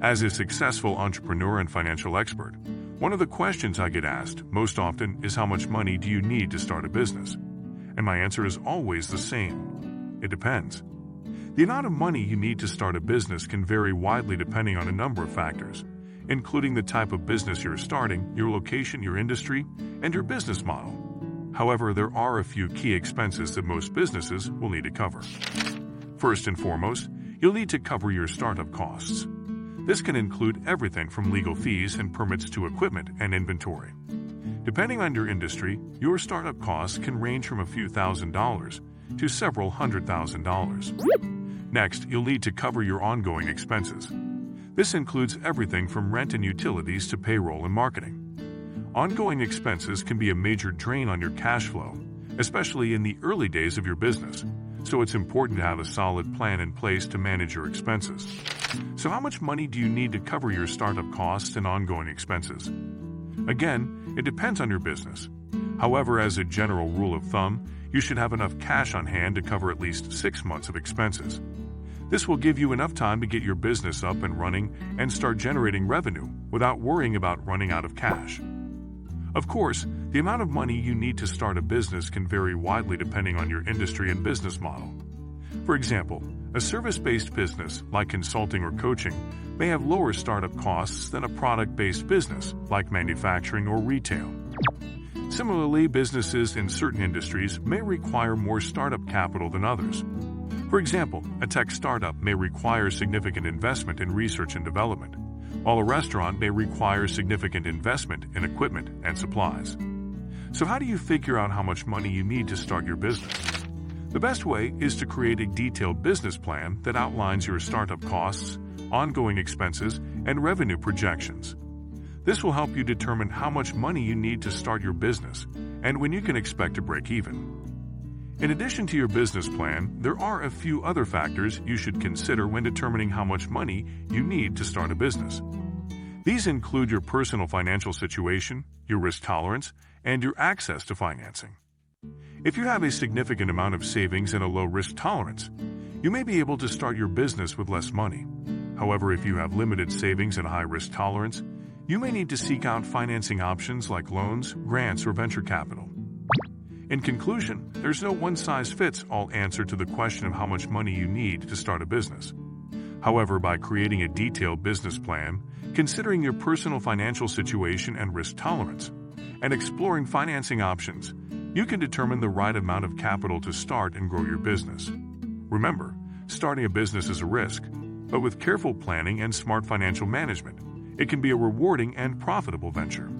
As a successful entrepreneur and financial expert, one of the questions I get asked most often is how much money do you need to start a business? And my answer is always the same. It depends. The amount of money you need to start a business can vary widely depending on a number of factors, including the type of business you're starting, your location, your industry, and your business model. However, there are a few key expenses that most businesses will need to cover. First and foremost, you'll need to cover your startup costs. This can include everything from legal fees and permits to equipment and inventory. Depending on your industry, your startup costs can range from a few $1,000s to several $100,000. Next, you'll need to cover your ongoing expenses. This includes everything from rent and utilities to payroll and marketing. Ongoing expenses can be a major drain on your cash flow, especially in the early days of your business, so it's important to have a solid plan in place to manage your expenses. So how much money do you need to cover your startup costs and ongoing expenses? Again, it depends on your business. However, as a general rule of thumb, you should have enough cash on hand to cover at least 6 months of expenses. This will give you enough time to get your business up and running and start generating revenue without worrying about running out of cash. Of course, the amount of money you need to start a business can vary widely depending on your industry and business model. For example, a service-based business like consulting or coaching may have lower startup costs than a product-based business like manufacturing or retail. Similarly, businesses in certain industries may require more startup capital than others. For example, a tech startup may require significant investment in research and development, while a restaurant may require significant investment in equipment and supplies. So how do you figure out how much money you need to start your business? The best way is to create a detailed business plan that outlines your startup costs, ongoing expenses, and revenue projections. This will help you determine how much money you need to start your business and when you can expect to break even. In addition to your business plan, there are a few other factors you should consider when determining how much money you need to start a business. These include your personal financial situation, your risk tolerance, and your access to financing. If you have a significant amount of savings and a low risk tolerance, you may be able to start your business with less money. However, if you have limited savings and high risk tolerance, you may need to seek out financing options like loans, grants, or venture capital. In conclusion, there's no one-size-fits-all answer to the question of how much money you need to start a business. However, by creating a detailed business plan, considering your personal financial situation and risk tolerance, and exploring financing options, you can determine the right amount of capital to start and grow your business. Remember, starting a business is a risk, but with careful planning and smart financial management, it can be a rewarding and profitable venture.